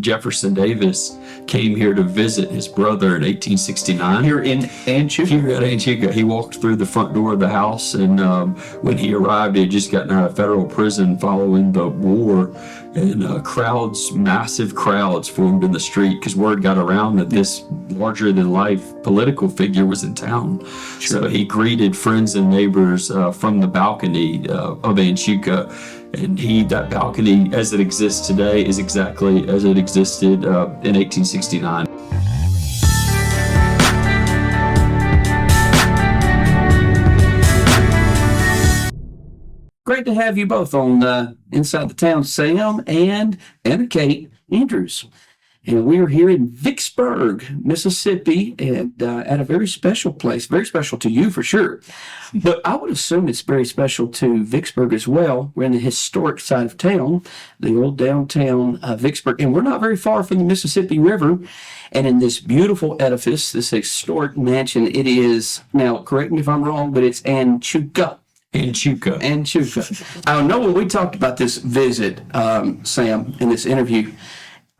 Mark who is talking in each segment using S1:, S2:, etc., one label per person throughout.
S1: Jefferson Davis came here to visit his brother in 1869.
S2: Here in Anchuca?
S1: Here at Anchuca. He walked through the front door of the house, and when he arrived, he had just gotten out of federal prison following the war, and massive crowds formed in the street because word got around that this larger-than-life political figure was in town. Sure. So he greeted friends and neighbors from the balcony of Anchuca. And that balcony, as it exists today, is exactly as it existed in 1869.
S2: Great to have you both on Inside the Town, Sam and Anna Kate Andrews. And we are here in Vicksburg, Mississippi, and at a very special place, very special to you for sure. But I would assume it's very special to Vicksburg as well. We're in the historic side of town, the old downtown Vicksburg, and we're not very far from the Mississippi River. And in this beautiful edifice, this historic mansion, it is, now correct me if I'm wrong, but it's Anchuka. Anchuka. I know when we talked about this visit, Sam, in this interview,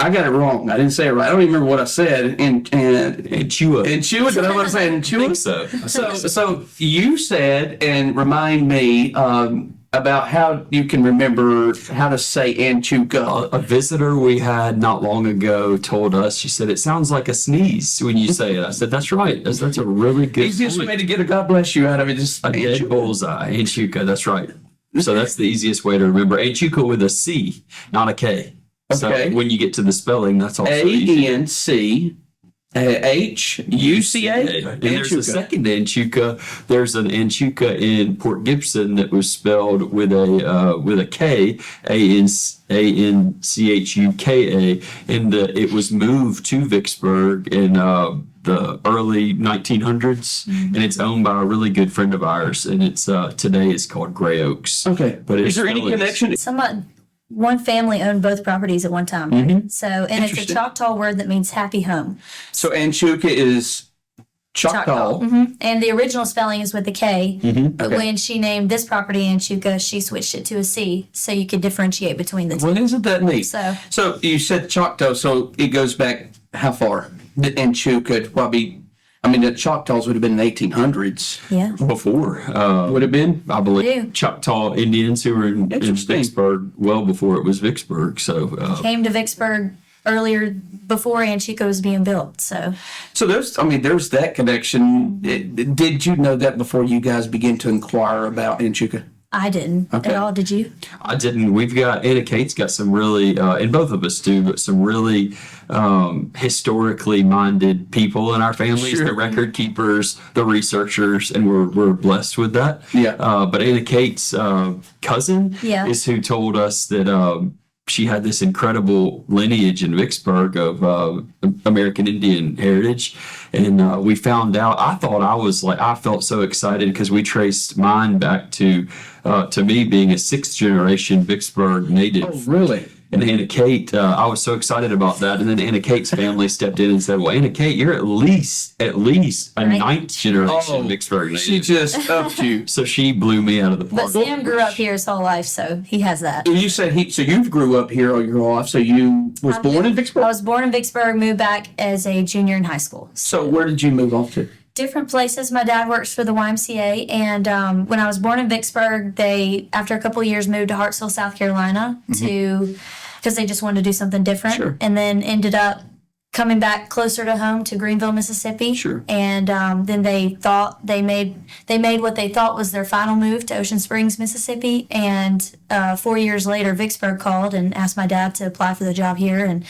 S2: I got it wrong. I didn't say it right. I don't even remember what I said.
S1: Anchuca.
S2: Did I want to say Anchuca?
S1: I think so.
S2: So you said, and remind me about how you can remember how to say Anchuca.
S1: A visitor we had not long ago told us, she said, it sounds like a sneeze when you say it. I said, that's right. That's a really good
S2: easiest way to get a God bless you out of it. Just
S1: a dead bullseye. Anchuca, that's right. So that's the easiest way to remember. Anchuca with a C, not a K.
S2: Okay.
S1: So when you get to the spelling, that's also
S2: Anchuca.
S1: And there's a second Anchuca. There's an Anchuca in Port Gibson that was spelled with a K, Anchuka, and it was moved to Vicksburg in the early 1900s, and it's owned by a really good friend of ours, and it's today it's called Gray Oaks.
S2: Okay, but is there any connection?
S3: One family owned both properties at one time, right? So, and it's a Choctaw word that means happy home.
S2: So Anchuca is Choctaw.
S3: And the original spelling is with a K, but
S2: Okay.
S3: when she named this property Anchuka, she switched it to a C, so you could differentiate between the two.
S2: Well, isn't that neat?
S3: So
S2: you said Choctaw, so it goes back how far? The Anchuca probably. I mean, the Choctaws would have been in the 1800s.
S3: Yeah.
S1: Before.
S2: Would have been?
S1: I believe Choctaw Indians who were in Vicksburg well before it was Vicksburg. So
S3: came to Vicksburg earlier before Anchuka was being built. So
S2: there's that connection. Did you know that before you guys began to inquire about Anchuka?
S3: I didn't at all. Did you?
S1: I didn't. Anna Kate's got some really, and both of us do, but some really historically minded people in our families, the record keepers, the researchers, and we're blessed with that.
S2: Yeah.
S1: But Anna Kate's cousin is who told us that she had this incredible lineage in Vicksburg of American Indian heritage. And we found out, I felt so excited because we traced mine back to me being a sixth generation Vicksburg native.
S2: Oh, really?
S1: And Anna Kate, I was so excited about that. And then Anna Kate's family stepped in and said, well, Anna Kate, you're at least a ninth generation Vicksburg native.
S2: She just upped you.
S1: So she blew me out of the
S3: But
S1: park.
S3: Sam grew up here his whole life, so he has that.
S2: You said so you grew up here all your life, so you was born in Vicksburg?
S3: I was born in Vicksburg, moved back as a junior in high school.
S2: So where did you move off to?
S3: Different places. My dad works for the YMCA, and when I was born in Vicksburg, they, after a couple of years, moved to Hartsville, South Carolina because they just wanted to do something different.
S2: Sure.
S3: And then ended up coming back closer to home to Greenville, Mississippi.
S2: Sure.
S3: And then they made what they thought was their final move to Ocean Springs, Mississippi. And 4 years later, Vicksburg called and asked my dad to apply for the job here, and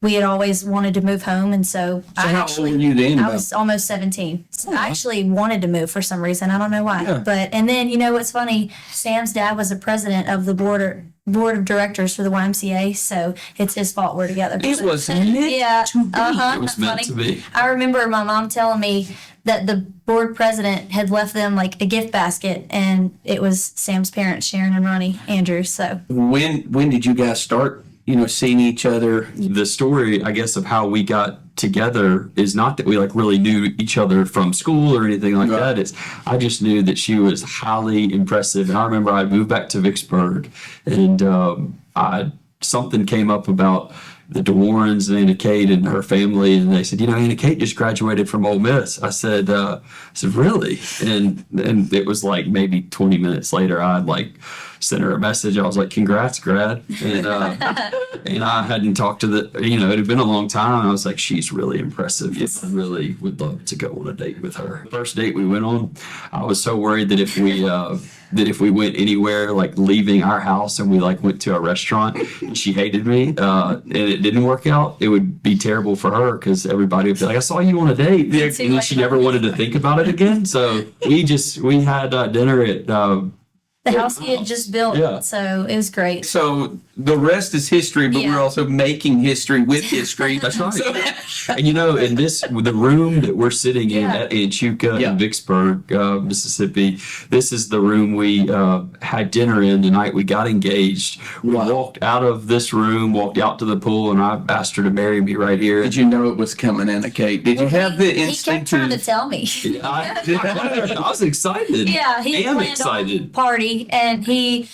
S3: we had always wanted to move home, and so
S2: how old were you then?
S3: I was almost 17. So I actually wanted to move for some reason. I don't know why.
S2: Yeah.
S3: And then, you know what's funny? Sam's dad was the president of the board of directors for the YMCA, so it's his fault we're together.
S2: It was meant to be.
S1: It was meant to be.
S3: I remember my mom telling me that the board president had left them like a gift basket, and it was Sam's parents, Sharon and Ronnie Andrews. So
S2: when did you guys start, seeing each other?
S1: The story, I guess, of how we got together is not that we really knew each other from school or anything like that. I just knew that she was highly impressive. And I remember I moved back to Vicksburg, and something came up about DeWarrens and Anna Kate and her family, and they said, Anna Kate just graduated from Ole Miss. I said, really? And it was like maybe 20 minutes later, I'd like sent her a message. I was like, congrats, grad. And and I hadn't talked to it had been a long time. I was like, she's really impressive. Yes, I really would love to go on a date with her. First date we went on, I was so worried that if we went anywhere, like leaving our house and we like went to a restaurant and she hated me, and it didn't work out, it would be terrible for her because everybody would be like, I saw you on a date. And then she never wanted to think about it again. So we had dinner at
S3: the house he had just built.
S1: Yeah.
S3: So it was great.
S2: So the rest is history, but
S3: Yeah.
S2: we're also making history with history.
S1: That's right. And in the room that we're sitting in
S3: Yeah.
S1: at Anchuca
S2: Yeah.
S1: in Vicksburg, Mississippi, this is the room we had dinner in the night we got engaged. We
S2: Wow.
S1: walked out of this room, walked out to the pool, and I asked her to marry me right here.
S2: Did you know it was coming, Anna Kate? Did you have the
S3: He kept
S2: instinct
S3: trying to
S2: to?
S3: tell me.
S1: I was excited.
S3: Yeah, he
S1: am
S3: planned
S1: excited.
S3: a party, and he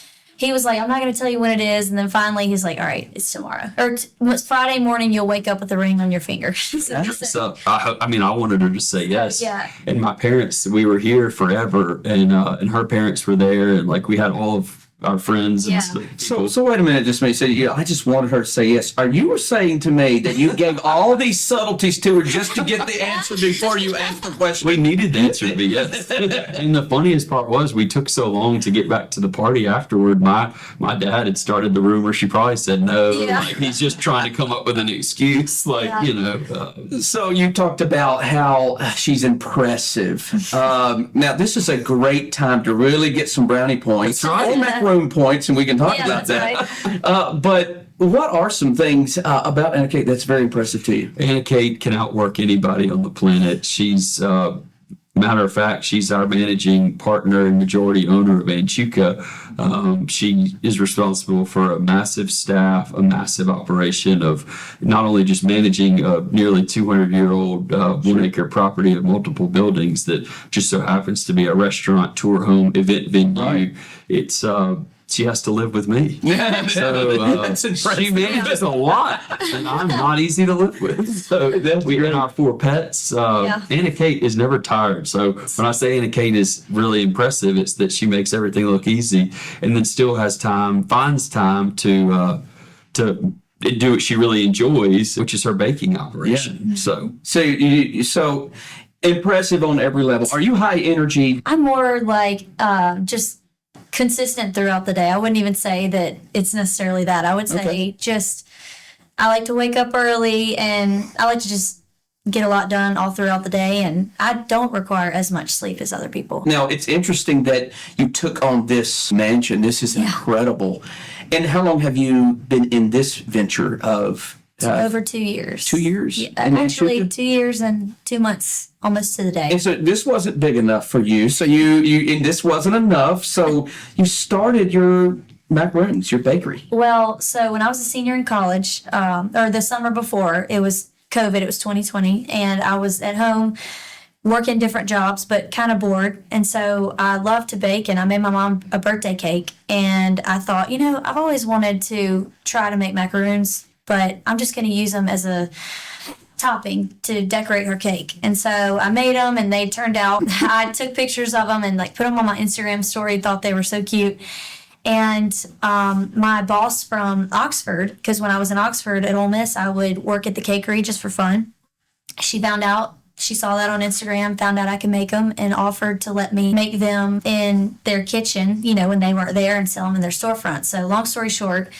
S3: was like, I'm not going to tell you when it is. And then finally he's like, all right, it's tomorrow. Or it's Friday morning, you'll wake up with a ring on your finger.
S1: So I wanted her to say yes.
S3: Yeah.
S1: And my parents, we were here forever, and her parents were there, and like we had all of our friends and
S3: Yeah.
S1: stuff.
S2: So wait a minute, just me. So I just wanted her to say yes. Are you saying to me that you gave all these subtleties to her just to get the answer before you asked the question?
S1: We needed the answer to be yes. And the funniest part was we took so long to get back to the party afterward. My dad had started the rumor. She probably said no.
S3: Yeah.
S1: Like he's just trying to come up with an excuse. Like,
S3: Yeah.
S2: So you talked about how she's impressive. Now this is a great time to really get some brownie points.
S1: That's right.
S2: Or macaroon points, and we can talk
S3: Yeah,
S2: about
S3: that's
S2: that. But what are some things about Anna Kate that's very impressive to you?
S1: Anna Kate can outwork anybody on the planet. She's matter of fact, she's our managing partner and majority owner of Anchuka. She is responsible for a massive staff, a massive operation of not only just managing a nearly 200-year-old 1-acre property of multiple buildings that just so happens to be a restaurant, tour home, event venue.
S2: Right.
S1: It's she has to live with me.
S2: Yeah,
S1: So
S2: that's impressive.
S1: she manages a lot, and I'm not easy to live with. So we're in our 4 pets. Anna Kate is never tired. So when I say Anna Kate is really impressive, it's that she makes everything look easy, and then still finds time to do what she really enjoys, which is her baking operation.
S2: Yeah.
S1: So
S2: So impressive on every level. Are you high energy?
S3: I'm more like just consistent throughout the day. I wouldn't even say that it's necessarily that. I would say just I like to wake up early, and I like to just get a lot done all throughout the day, and I don't require as much sleep as other people.
S2: Now, it's interesting that you took on this mansion. This is incredible. And how long have you been in this venture of?
S3: Over 2 years.
S2: 2 years?
S3: Yeah,
S2: And
S3: actually,
S2: Anchuka?
S3: 2 years and 2 months, almost to the day.
S2: And so this wasn't big enough for you. So and this wasn't enough. So you started your macaroons, your bakery.
S3: Well, so when I was a senior in college, or the summer before, it was COVID, it was 2020, and I was at home working different jobs, but kind of bored. And so I loved to bake, and I made my mom a birthday cake. And I thought, I've always wanted to try to make macaroons, but I'm just going to use them as a topping to decorate her cake. And so I made them, and they turned out, I took pictures of them and like put them on my Instagram story, thought they were so cute. And my boss from Oxford, because when I was in Oxford at Ole Miss, I would work at the cakery just for fun. She saw that on Instagram, found out I could make them, and offered to let me make them in their kitchen, when they weren't there, and sell them in their storefront. So long story short,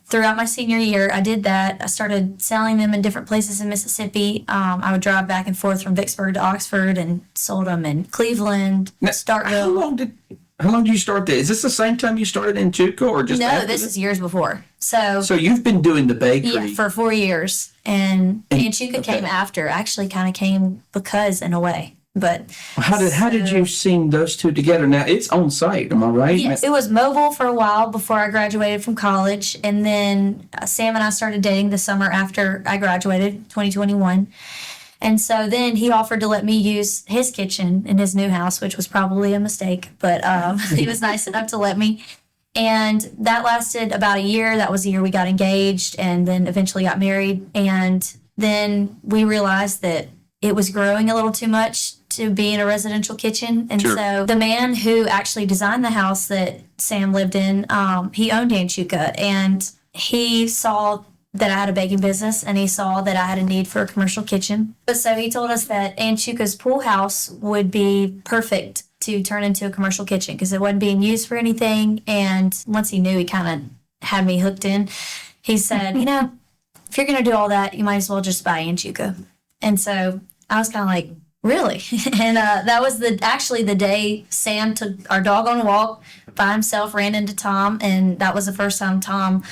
S3: throughout my senior year, I did that. I started selling them in different places in Mississippi. I would drive back and forth from Vicksburg to Oxford and sold them in Cleveland, Starkville.
S2: How long did you start that? Is this the same time you started in Anchuka, or just
S3: No,
S2: after
S3: this is years before. So
S2: you've been doing the bakery.
S3: yeah, for 4 years. And Anchuka came after. Actually kind of came because in a way. But
S2: How did you sing those two together? Now it's on site, am I right?
S3: yes, it was mobile for a while before I graduated from college. And then Sam and I started dating the summer after I graduated, 2021. And so then he offered to let me use his kitchen in his new house, which was probably a mistake, but he was nice enough to let me. And that lasted about a year. That was the year we got engaged and then eventually got married. And then we realized that it was growing a little too much to be in a residential kitchen. And so the man who actually designed the house that Sam lived in, he owned Anchuca, and he saw that I had a baking business, and he saw that I had a need for a commercial kitchen. But so he told us that Anchuca's pool house would be perfect to turn into a commercial kitchen because it wasn't being used for anything. And once he knew, he kind of had me hooked in. He said, if you're going to do all that, you might as well just buy Anchuca. And so I was kind of like, really? And that was actually the day Sam took our dog on a walk by himself, ran into Tom, and that was the first time Tom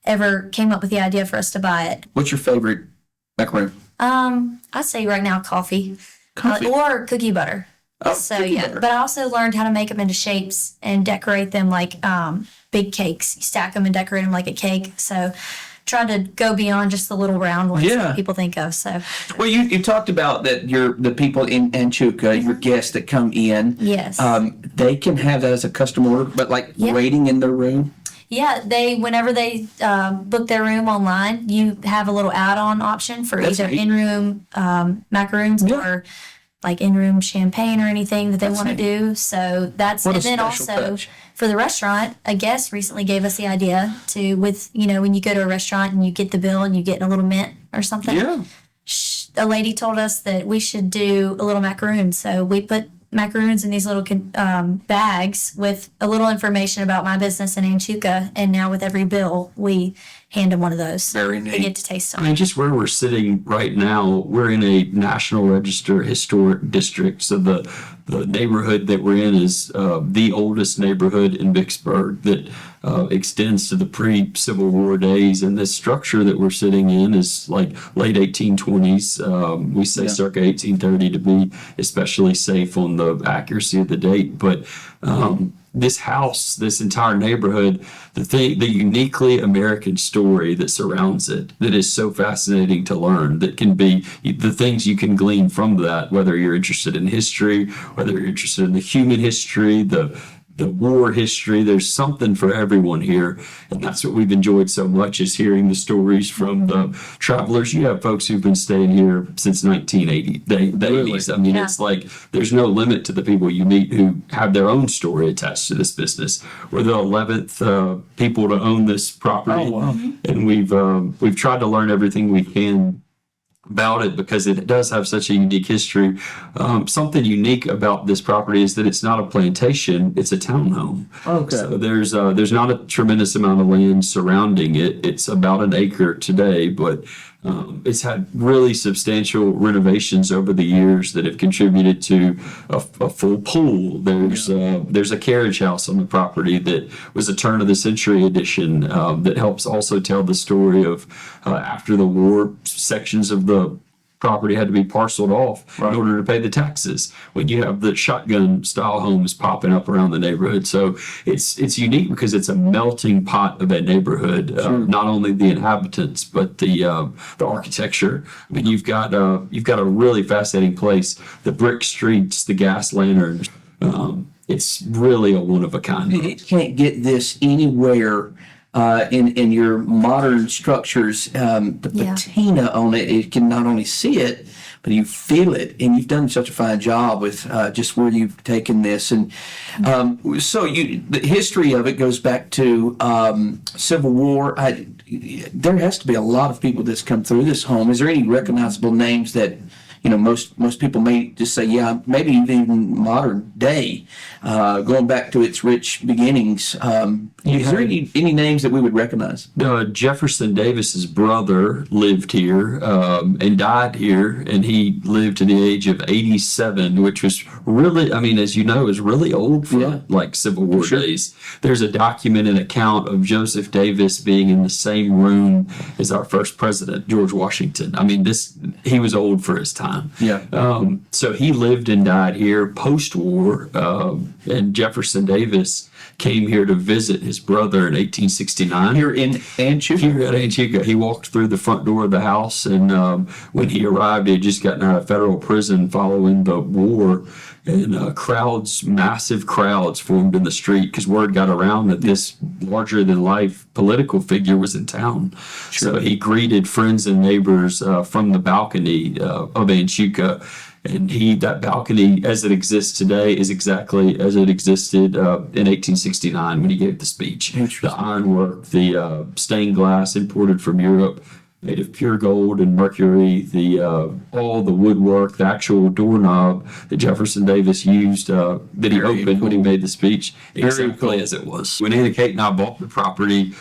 S3: ever came up with the idea for us to buy it.
S2: What's your favorite macaron?
S3: I'd say right now coffee. Or cookie butter. Butter. But I also learned how to make them into shapes and decorate them like big cakes. You stack them and decorate them like a cake. So try to go beyond just the little round ones that people think of. So,
S2: well, you talked about that the people in Anchuca, your guests that come in,
S3: yes,
S2: they can have that as a custom order, but waiting in their room.
S3: Yeah, whenever they book their room online, you have a little add-on option for either in-room macaroons or like in-room champagne or anything that they want to do. So that's, and then also for the restaurant, a guest recently gave us the idea to, when you go to a restaurant and you get the bill and you get a little mint or something. Yeah. A lady told us that we should do a little macaroon. So we put macaroons in these little bags with a little information about my business in Anchuca, and now with every bill we hand them one of those.
S2: Very neat.
S3: They get to taste them.
S1: I mean, just where we're sitting right now, we're in a National Register historic district. So the neighborhood that we're in is the oldest neighborhood in Vicksburg that extends to the pre-Civil War days. And this structure that we're sitting in is like late 1820s. We say circa 1830 to be especially safe on the accuracy of the date. But this house, this entire neighborhood, the uniquely American story that surrounds it, that is so fascinating to learn, that can be the things you can glean from that, whether you're interested in history, whether you're interested in the human history, the war history. There's something for everyone here, and that's what we've enjoyed so much, is hearing the stories from the travelers. You have folks who've been staying here since 1980, the 80s. I mean, it's like there's no limit to the people you meet who have their own story attached to this business. We're the 11th people to own this property, and we've tried to learn everything we can about it because it does have such a unique history. Something unique about this property is that it's not a plantation, it's a townhome. Okay. So there's not a tremendous amount of land surrounding it. It's about an acre today, but it's had really substantial renovations over the years that have contributed to a full pool. There's a carriage house on the property that was a turn of the century addition that helps also tell the story of after the war, sections of the property had to be parceled off in order to pay the taxes when you have the shotgun style homes popping up around the neighborhood. So it's unique because it's a melting pot of a neighborhood, not only the inhabitants but the architecture. I mean, you've got a really fascinating place, the brick streets, the gas lanterns. It's really a one of a kind.
S2: You can't get this anywhere in your modern structures. The patina on it, you can not only see it, but you feel it. And you've done such a fine job with just where you've taken this. And so the history of it goes back to Civil War. There has to be a lot of people that's come through this home. Is there any recognizable names that most people may just say, maybe even modern day, going back to its rich beginnings. Is there any names that we would recognize?
S1: Jefferson Davis's brother lived here and died here, and he lived to the age of 87, which was really, I mean, as you know, is really old for like Civil War days. There's a documented account of Joseph Davis being in the same room as our first president, George Washington. I mean, he was old for his time. So he lived and died here post-war, and Jefferson Davis came here to visit his brother in 1869.
S2: Here in Anchuca.
S1: Here at Anchuka, he walked through the front door of the house, and when he arrived, he had just gotten out of federal prison following the war. And massive crowds formed in the street because word got around that this larger-than-life political figure was in town. Sure. So he greeted friends and neighbors from the balcony of Anchuka. And that balcony, as it exists today, is exactly as it existed in 1869 when he gave the speech. The ironwork, the stained glass imported from Europe, made of pure gold and mercury, all the woodwork, the actual doorknob that Jefferson Davis used that he opened when he made the speech, exactly as it was. When Anna Kate and I bought the property,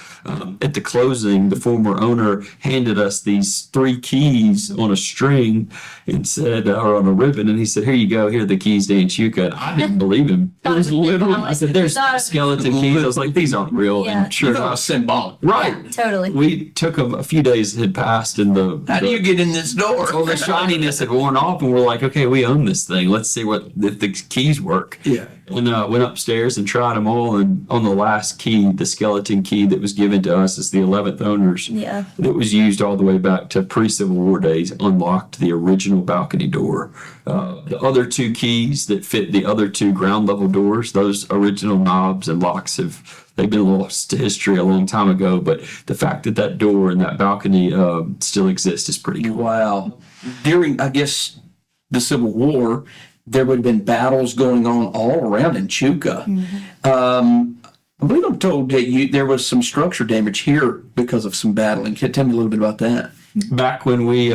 S1: at the closing, the former owner handed us these 3 keys on a string and said, or on a ribbon, and he said, "Here you go, here are the keys to Anchuka." And I didn't believe him. It was literally, I said, "There's skeleton keys." I was like, "These aren't real."
S3: Yeah.
S1: And sure enough,
S2: symbolic.
S1: right.
S3: Yeah, totally.
S1: We took a few days had passed, and
S2: how do you get in this door?
S1: well, the shininess had worn off, and we're like, "Okay, we own this thing. Let's see if the keys work."
S2: Yeah.
S1: And went upstairs and tried them all, and on the last key, the skeleton key that was given to us as the 11th owners,
S3: Yeah.
S1: that was used all the way back to pre-Civil War days, unlocked the original balcony door. The other 2 keys that fit the other 2 ground level doors, those original knobs and locks they've been lost to history a long time ago, but the fact that that door and that balcony still exists is pretty cool.
S2: Wow. During, I guess, the Civil War, there would have been battles going on all around Anchuka. I believe I'm told that there was some structure damage here because of some battling. Can you tell me a little bit about that?
S1: Back when we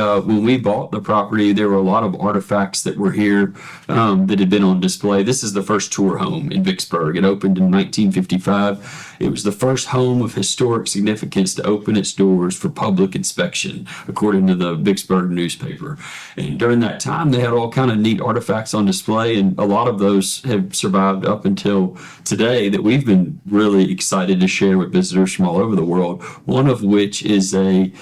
S1: bought the property, there were a lot of artifacts that were here that had been on display. This is the first tour home in Vicksburg. It opened in 1955. It was the first home of historic significance to open its doors for public inspection, according to the Vicksburg newspaper. And during that time, they had all kind of neat artifacts on display, and a lot of those have survived up until today that we've been really excited to share with visitors from all over the world. One of which is a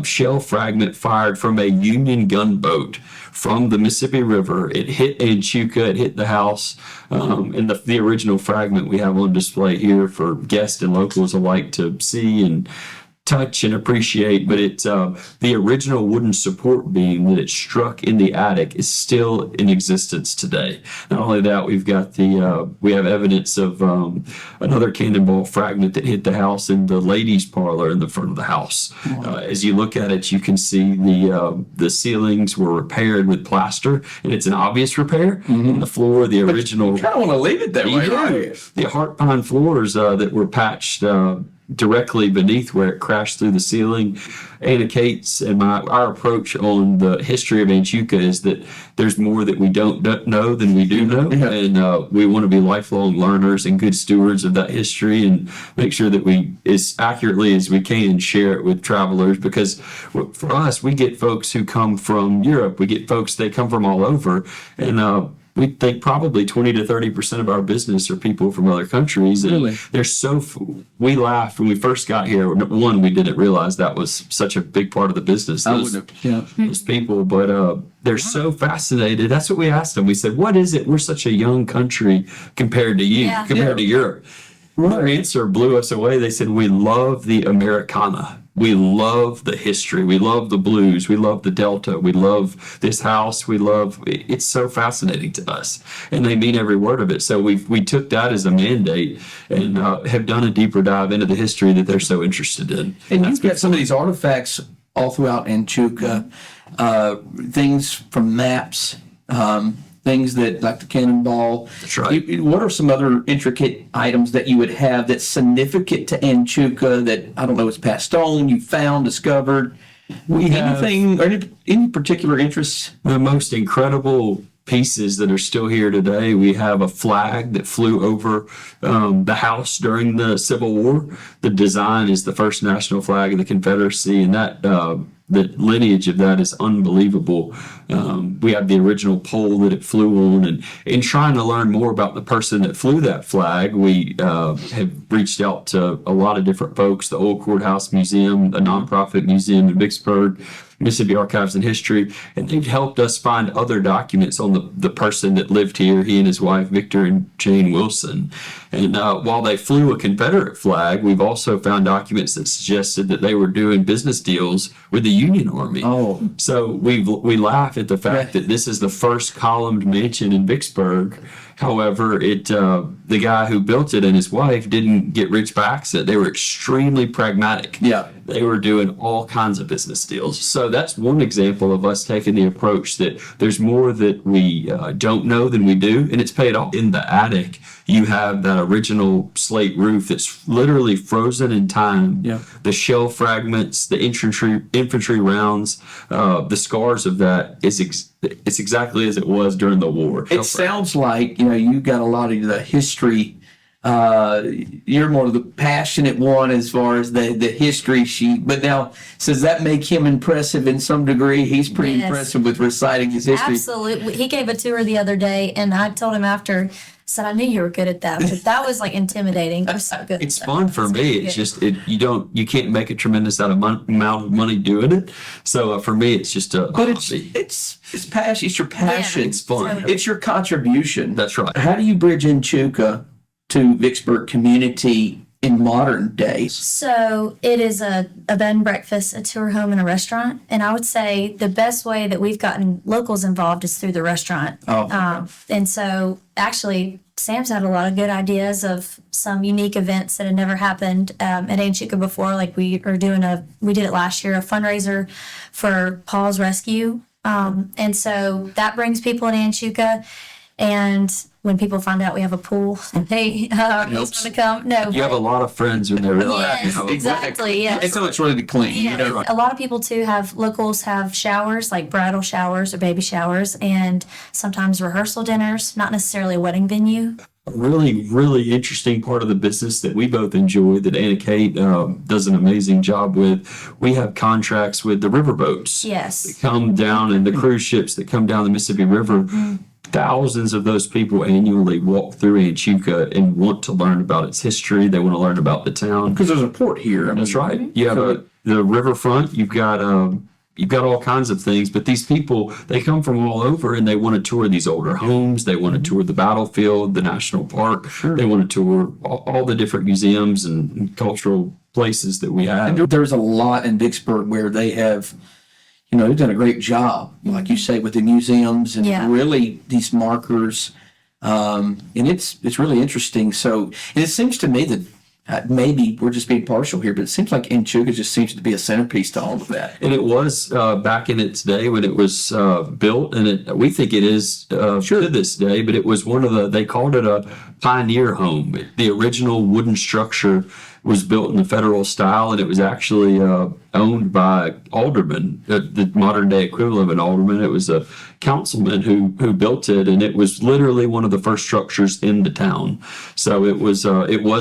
S1: shell fragment fired from a Union gunboat from the Mississippi River. It hit Anchuka, it hit the house, and the original fragment we have on display here for guests and locals alike to see and touch and appreciate. But it's the original wooden support beam that it struck in the attic is still in existence today. Not only that, we've got we have evidence of another cannonball fragment that hit the house in the ladies' parlor in the front of the house. As you look at it, you can see the ceilings were repaired with plaster, and it's an obvious repair. And the floor, the original,
S2: I kind of want to leave it that way, right?
S1: the heart pine floors that were patched directly beneath where it crashed through the ceiling. Anna Kate's and our approach on the history of Anchuka is that there's more that we don't know than we do know, and we want to be lifelong learners and good stewards of that history and make sure that we, as accurately as we can, share it with travelers. Because for us, we get folks who come from Europe, we get folks, they come from all over, and we think probably 20 to 30% of our business are people from other countries. And
S2: Really?
S1: We laughed when we first got here. One, we didn't realize that was such a big part of the business. Those people, but they're so fascinated. That's what we asked them. We said, "What is it? We're such a young country compared to you, compared to Europe." Their answer blew us away. They said, "We love the Americana. We love the history. We love the blues. We love the Delta. We love this house. It's so fascinating to us." And they mean every word of it. So we took that as a mandate and have done a deeper dive into the history that they're so interested in.
S2: And you've got some of these artifacts all throughout Anchuka, things from maps, things that, like the cannonball.
S1: That's right.
S2: What are some other intricate items that you would have that's significant to Anchuka that, I don't know, is passed on, you found, discovered? Anything, or any particular interests?
S1: The most incredible pieces that are still here today. We have a flag that flew over the house during the Civil War. The design is the first national flag of the Confederacy, and that the lineage of that is unbelievable. We have the original pole that it flew on, and in trying to learn more about the person that flew that flag, we have reached out to a lot of different folks, the Old Courthouse Museum, a nonprofit museum in Vicksburg, Mississippi Archives and History, and they've helped us find other documents on the person that lived here, he and his wife, Victor and Jane Wilson. And while they flew a Confederate flag, we've also found documents that suggested that they were doing business deals with the Union Army.
S2: Oh.
S1: So we laugh at the fact that this is the first columned mansion in Vicksburg. However, the guy who built it and his wife didn't get rich by accident. They were extremely pragmatic.
S2: Yeah.
S1: They were doing all kinds of business deals. So that's one example of us taking the approach that there's more that we don't know than we do, and it's paid off. In the attic, you have that original slate roof that's literally frozen in time.
S2: Yeah.
S1: The shell fragments, the infantry rounds, the scars of that it's exactly as it was during the war.
S2: It sounds like, you got a lot of the history. You're more of the passionate one as far as the history sheet. But now, so does that make him impressive in some degree? He's pretty
S3: Yes.
S2: impressive with reciting his history.
S3: Absolutely. He gave a tour the other day, and I told him after, said, I knew you were good at that. But that was like intimidating. It was so good.
S1: It's fun for me. It's just you can't make a tremendous amount of money doing it. So for me, it's just a
S2: But
S1: hobby.
S2: it's passion. It's your passion.
S3: Yeah,
S1: It's fun.
S3: totally.
S2: It's your contribution.
S1: That's right.
S2: How do you bridge Anchuka to Vicksburg community in modern days?
S3: So it is a bed and breakfast, a tour home, and a restaurant. And I would say the best way that we've gotten locals involved is through the restaurant.
S2: Oh.
S3: And so actually, Sam's had a lot of good ideas of some unique events that had never happened at Anchuka before. Like we did it last year, a fundraiser for Paul's Rescue. And so that brings people in Anchuka. And when people find out we have a pool, they want to come. No,
S1: You have a lot of friends when they realize.
S3: Yes, exactly. Yes.
S2: Until it's ready to clean.
S3: Yeah. A lot of people too locals have showers, like bridal showers or baby showers, and sometimes rehearsal dinners, not necessarily a wedding venue.
S1: A really, really interesting part of the business that we both enjoy that Anna Kate does an amazing job with. We have contracts with the riverboats.
S3: Yes.
S1: That come down and the cruise ships that come down the Mississippi River. Thousands of those people annually walk through Anchuka and want to learn about its history. They want to learn about the town.
S2: Because there's a port here. I mean,
S1: That's right. You have the riverfront. You've got all kinds of things, but these people, they come from all over and they want to tour these older homes. They want to tour the battlefield, the national park.
S2: Sure.
S1: They want to tour all the different museums and cultural places that we have.
S2: And there's a lot in Vicksburg where they have, they've done a great job, like you say, with the museums and
S3: Yeah.
S2: really these markers. And it's really interesting. So, and it seems to me that maybe we're just being partial here, but it seems like Anchuka just seems to be a centerpiece to all of that.
S1: And it was back in its day when it was built, and we think it is to this day, but it was they called it a pioneer home. The original wooden structure was built in the federal style, and it was actually owned by aldermen, the modern day equivalent of an alderman. It was a councilman who built it, and it was literally one of the first structures in the town. So it was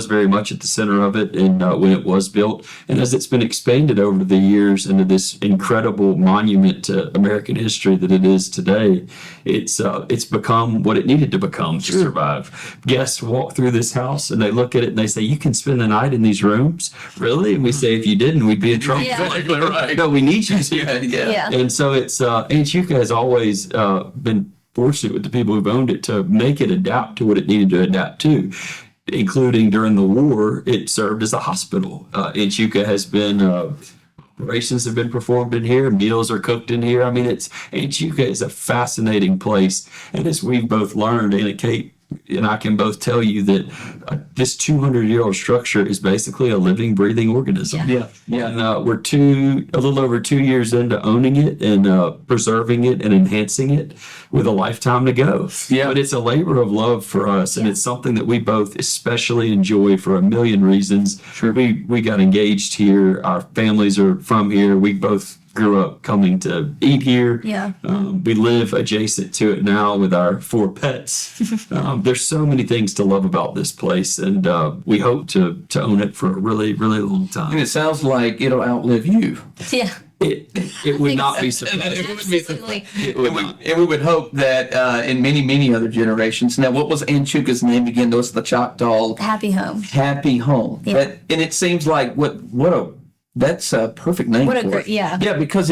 S1: very much at the center of it, and when it was built, and as it's been expanded over the years into this incredible monument to American history that it is today, it's become what it needed to become to survive. Guests walk through this house and they look at it and they say, "You can spend the night in these rooms, really?" And we say, "If you didn't, we'd be in trouble."
S3: Yeah.
S2: Exactly right.
S1: No, we need you.
S3: Yeah.
S1: And so it's Anchuka has always been fortunate with the people who've owned it to make it adapt to what it needed to adapt to, including during the war. It served as a hospital. Anchuka has been operations have been performed in here. Meals are cooked in here. I mean, Anchuka is a fascinating place, and as we've both learned, Anna Kate and I can both tell you that this 200-year-old structure is basically a living, breathing organism.
S2: Yeah. Yeah.
S1: And we're a little over 2 years into owning it and preserving it and enhancing it with a lifetime to go.
S2: Yeah.
S1: But it's a labor of love for us, and it's something that we both especially enjoy for a million reasons.
S2: Sure.
S1: We got engaged here. Our families are from here. We both grew up coming to eat here.
S3: Yeah.
S1: We live adjacent to it now with our 4 pets. There's so many things to love about this place, and we hope to own it for a really, really long
S2: And
S1: time.
S2: it sounds like it'll outlive you.
S3: Yeah.
S1: It would not be surprising.
S2: It would be
S3: Absolutely.
S1: It would not.
S2: And we would hope that in many, many other generations. Now, what was Anchuka's name again? That was the Choctaw
S3: Happy home.
S2: Happy Home.
S3: Yeah.
S2: And it seems like that's a perfect name
S3: What a
S2: for
S3: great,
S2: it.
S3: yeah.
S2: Yeah, because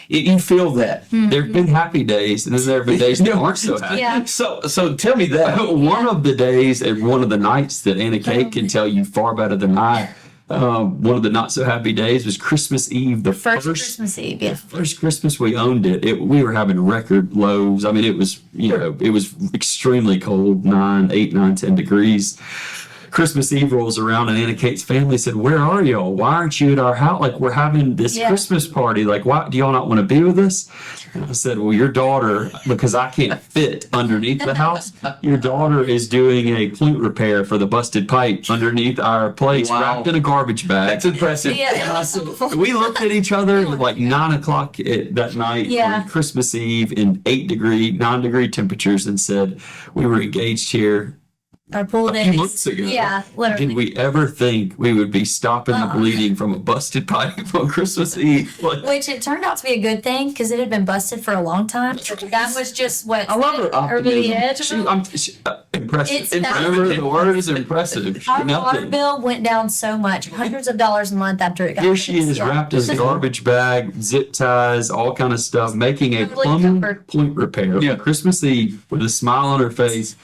S2: You feel that.
S1: There have been happy days, and then there have been days that aren't so happy.
S3: Yeah.
S2: So tell me that.
S1: One of the days and one of the nights that Anna Kate can tell you far better than I. One of the not so happy days was Christmas Eve. The
S3: First Christmas Eve, yeah.
S1: first Christmas we owned it. We were having record lows. I mean, it was it was extremely cold, 8, 9, 10 degrees. Christmas Eve rolls around and Anna Kate's family said, "Where are y'all? Why aren't you at our house? Like, we're having this Christmas party. Like, why do y'all not want to be with us?" And I said, "Well, your daughter, because I can't fit underneath the house, your daughter is doing a point repair for the busted pipe underneath our place,
S2: Wow.
S1: wrapped in a garbage bag."
S2: That's impressive.
S3: Yeah.
S1: And I said, we looked at each other at like 9 o'clock that night
S3: Yeah.
S1: on Christmas Eve in 9-degree temperatures and said, we were engaged here
S3: Our pool
S1: a
S3: days.
S1: few months ago.
S3: Yeah, literally.
S1: Did we ever think we would be stopping the bleeding from a busted pipe on Christmas Eve? Like,
S3: Which it turned out to be a good thing because it had been busted for a long time. That was just what
S2: I love her
S3: over the
S2: optimism.
S3: edge.
S1: impressive.
S3: It's
S1: Remember, the word is impressive.
S3: Our water
S1: Nothing.
S3: bill went down so much, hundreds of dollars a month after it got
S1: Here she
S3: fixed.
S1: is,
S3: Yeah.
S1: wrapped in a garbage bag, zip ties, all kind of stuff, making a
S3: Totally
S1: plumbing
S3: covered.
S1: point repair
S2: Yeah.
S1: on Christmas Eve with a smile on her face.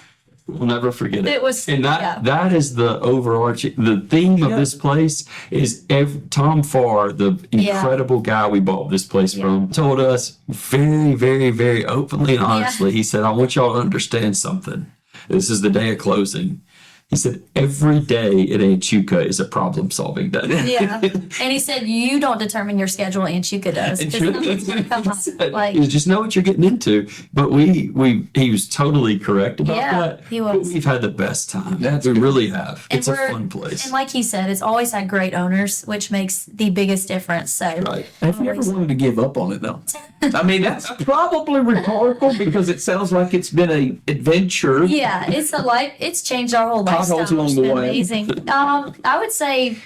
S1: We'll never forget it.
S3: It was-
S1: and
S3: yeah.
S1: that is the overarching. The theme of this place is Tom Farr, the incredible guy we bought this place from, told us very, very, very openly and honestly. He said, "I want y'all to understand something. This is the day of closing." He said, "Every day at Anchuka is a problem-solving day."
S3: Yeah. And he said, you don't determine your schedule, Anchuka does. 'Cause something's gonna come up. Like,
S1: You just know what you're getting into. But he was totally correct about
S3: Yeah,
S1: that.
S3: he was.
S1: But we've had the best time.
S2: That's
S1: we
S2: good.
S1: really have.
S3: and
S1: It's a
S3: we're-
S1: fun place.
S3: And like he said, it's always had great owners, which makes the biggest difference. So,
S1: Right.
S2: Have you ever wanted to give up on it though? I mean, that's probably rhetorical because it sounds like it's been a adventure.
S3: yeah, it's changed our whole lifestyle.
S2: Potholes along
S3: It's
S2: the
S3: been
S2: way.
S3: amazing. I would say,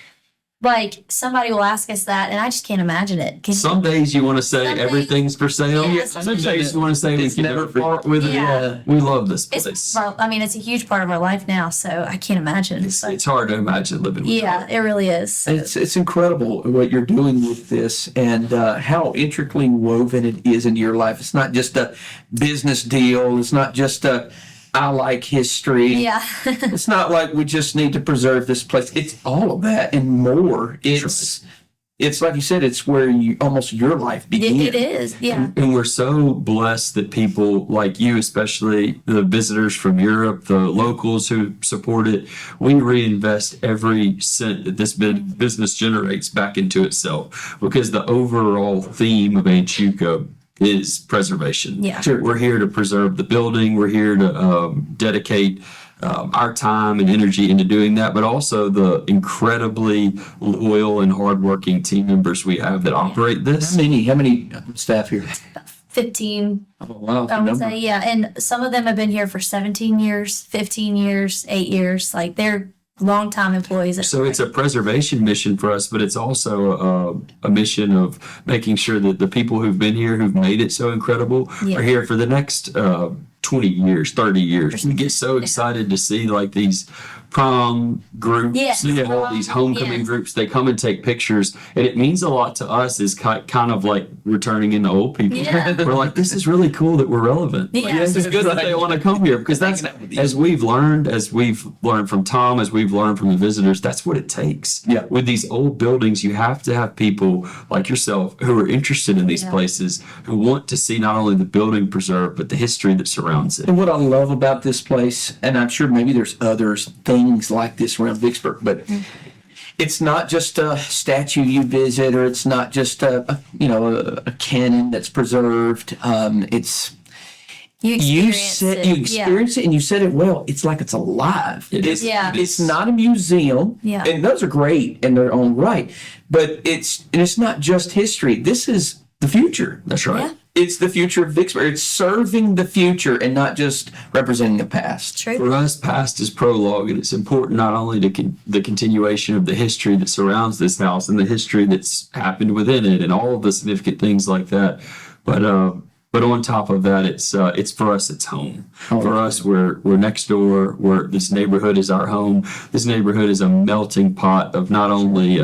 S3: like, somebody will ask us that, and I just can't imagine it. Can you-
S1: Some days you want to say
S3: Some days-
S1: everything's for sale.
S3: Yeah,
S1: Some
S3: some
S1: days you want to say we
S2: It's
S1: can
S2: never
S1: never part with it.
S3: Yeah.
S1: We love this
S3: It's,
S1: place.
S3: I mean, it's a huge part of our life now, so I can't imagine. So,
S1: It's hard to imagine living with
S3: yeah, it really is.
S2: It's incredible what you're doing with this and how intricately woven it is into your life. It's not just a business deal. It's not just a I like history.
S3: Yeah.
S2: It's not like we just need to preserve this place. It's all of that and more. It's like you said, it's where almost your life began.
S3: It is. Yeah.
S1: And we're so blessed that people like you, especially the visitors from Europe, the locals who support it, we reinvest every cent that this business generates back into itself because the overall theme of Anchuca is preservation.
S3: Yeah.
S2: Sure.
S1: We're here to preserve the building. We're here to dedicate our time and energy into doing that, but also the incredibly loyal and hardworking team members we have that operate this.
S2: How many staff here?
S3: 15,
S2: Oh, wow.
S3: I would
S2: number.
S3: say. Yeah. And some of them have been here for 17 years, 15 years, 8 years. Like, they're longtime employees.
S1: So it's a preservation mission for us, but it's also a mission of making sure that the people who've been here, who've made it so incredible,
S3: Yeah.
S1: are here for the next 20 years, 30 years. We get so excited to see like these prom groups,
S3: Yes.
S1: all these homecoming
S3: Yes.
S1: groups. They come and take pictures, and it means a lot to us. Is kind of like returning into old people.
S3: Yeah.
S1: We're like, this is really cool that we're relevant.
S3: Yeah.
S1: Like, this is good that they want to come here because that's as we've learned from Tom, as we've learned from the visitors. That's what it takes.
S2: Yeah.
S1: With these old buildings, you have to have people like yourself who are interested in these
S3: Yeah.
S1: places, who want to see not only the building preserved but the history that surrounds it.
S2: And what I love about this place, and I'm sure maybe there's others, things like this around Vicksburg, but it's not just a statue you visit, or it's not just a cannon that's preserved. It's
S3: You
S2: you
S3: experience
S2: said
S3: it.
S2: you
S3: Yeah.
S2: experience it, and you said it well. It's like it's alive.
S1: It is.
S3: Yeah.
S2: It's not a museum.
S3: Yeah.
S2: And those are great in their own right, but it's not just history. This is the future.
S1: That's right.
S3: Yeah.
S2: It's the future of Vicksburg. It's serving the future and not just representing the past.
S3: True.
S1: For us, past is prologue, and it's important not only to the continuation of the history that surrounds this house and the history that's happened within it and all of the significant things like that, but But on top of that, it's for us, it's home. For us, we're next door. This neighborhood is our home. This neighborhood is a melting pot of not only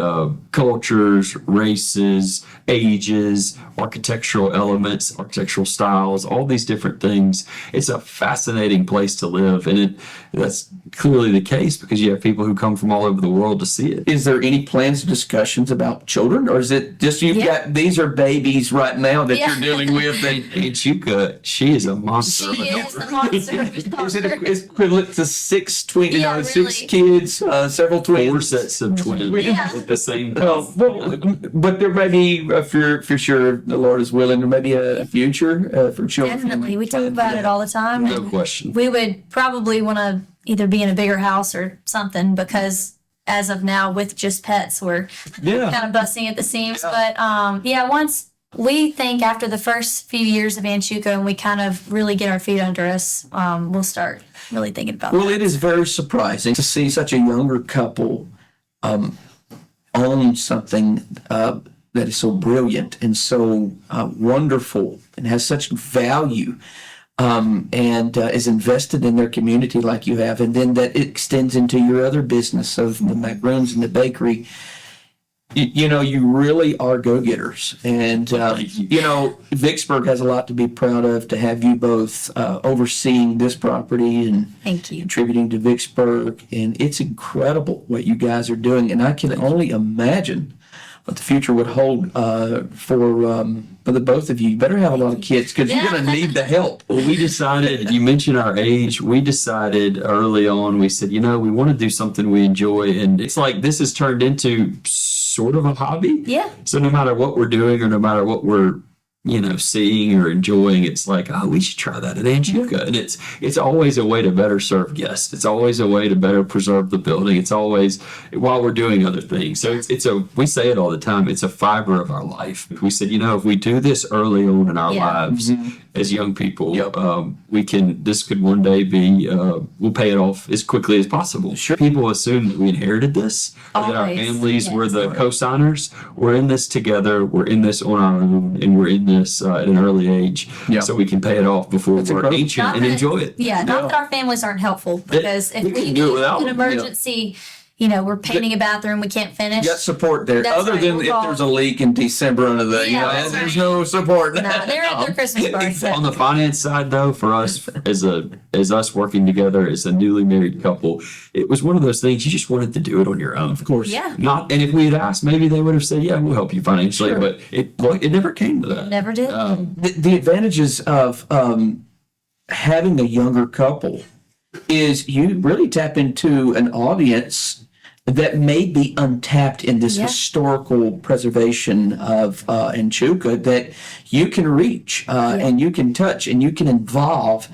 S1: cultures, races, ages, architectural elements, architectural styles, all these different things. It's a fascinating place to live, and that's clearly the case because you have people who come from all over the world to see it.
S2: Is there any plans or discussions about children, or is it just you've got these are babies right now that you're dealing with?
S1: Anchuka, she is a monster.
S3: She is the monster.
S2: Is it equivalent to six twins?
S3: Yeah,
S2: Six
S3: really.
S2: kids, several twins.
S1: 4 sets of twins
S3: Yeah.
S1: at the same time.
S2: Well, but there may be, for sure, the Lord is willing, there may be a future for children.
S3: Definitely. We talk about it all the time.
S1: No question.
S3: We would probably want to either be in a bigger house or something because as of now, with just pets, we're kind of busting at the seams. But once we think after the first few years of Anchuca and we kind of really get our feet under us, we'll start really thinking about
S2: Well,
S3: that.
S2: it is very surprising to see such a younger couple own something that is so brilliant and so wonderful and has such value. And is invested in their community like you have, and then that extends into your other business of the Macarons and the bakery. You really are go-getters, and Vicksburg has a lot to be proud of to have you both overseeing this property and
S3: Thank you.
S2: contributing to Vicksburg, and it's incredible what you guys are doing, and I can only imagine what the future would hold for the both of you. You better have a lot of kids because you're going to need the help.
S1: Well, we decided, you mentioned our age, we decided early on, we said, we want to do something we enjoy. And it's like this has turned into sort of a hobby.
S3: Yeah.
S1: So no matter what we're doing or no matter what we're, seeing or enjoying, it's like, oh, we should try that at Anchuka. And it's always a way to better serve guests. It's always a way to better preserve the building. It's always while we're doing other things. So we say it all the time. It's a fiber of our life. We said, if we do this early on in our lives as young people, this could one day be, we'll pay it off as quickly as possible.
S2: Sure.
S1: People assume that we inherited this, or that our
S3: Always.
S1: families were
S3: Yes.
S1: the co-signers. We're in this together. We're in this on our own, and we're in this at an early age, so we can pay it off before we're
S2: incredible.
S1: ancient
S3: Not
S1: and
S3: that-
S1: enjoy it.
S3: Yeah, not that our families aren't helpful because if
S1: we
S3: we
S1: can do it
S3: need
S1: without
S3: an
S1: them.
S3: emergency, we're painting a bathroom, we can't finish.
S2: You got support there,
S3: That's
S2: other
S3: right,
S2: than
S3: we'll
S2: if
S3: call.
S2: there's a leak in December under the,
S3: That's
S2: there's
S3: right.
S2: no support.
S3: Nah, they're at their Christmas party. so-
S1: On the finance side, though, for us as us working together as a newly married couple, it was one of those things you just wanted to do it on your own. Of course,
S3: Yeah.
S1: And if we had asked, maybe they would have said, "Yeah, we'll help you financially," but it never came to that.
S3: Never did.
S2: The advantages of having a younger couple is you really tap into an audience that may be untapped in this historical preservation of Anchuka that you can reach and you can touch and you can involve.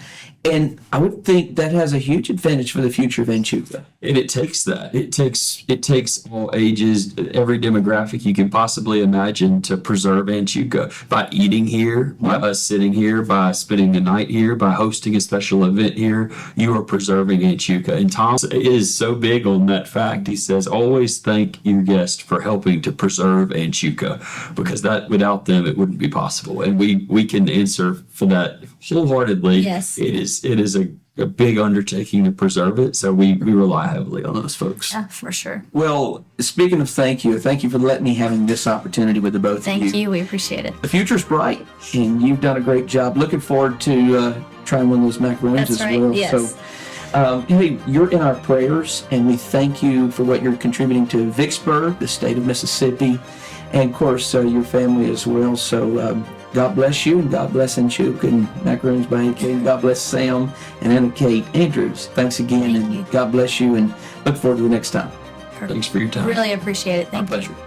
S2: And I would think that has a huge advantage for the future of Anchuka.
S1: And it takes that. It takes all ages, every demographic you can possibly imagine to preserve Anchuka. By eating here, by us sitting here, by spending the night here, by hosting a special event here, you are preserving Anchuka. And Tom is so big on that fact. He says, always thank your guests for helping to preserve Anchuka, because that without them it wouldn't be possible. And we can answer for that wholeheartedly.
S3: Yes.
S1: It is a big undertaking to preserve it, so we rely heavily on those folks.
S3: Yeah, for sure.
S2: Well, speaking of thank you for letting me having this opportunity with the both of you.
S3: Thank you. We appreciate it.
S2: The future's bright, and you've done a great job. Looking forward to trying one of those macarons
S3: That's
S2: as
S3: right,
S2: well.
S3: yes.
S2: So, hey, you're in our prayers, and we thank you for what you're contributing to Vicksburg, the state of Mississippi, and of course your family as well. So God bless you, and God bless Anchuka and Macarons by AK, and God bless Sam and Anna Kate Andrews. Thanks again,
S3: Thank
S2: and
S3: you.
S2: God bless you, and look forward to the next time.
S1: Thanks for your time.
S3: Really appreciate it.
S1: My
S3: Thank you.
S1: pleasure.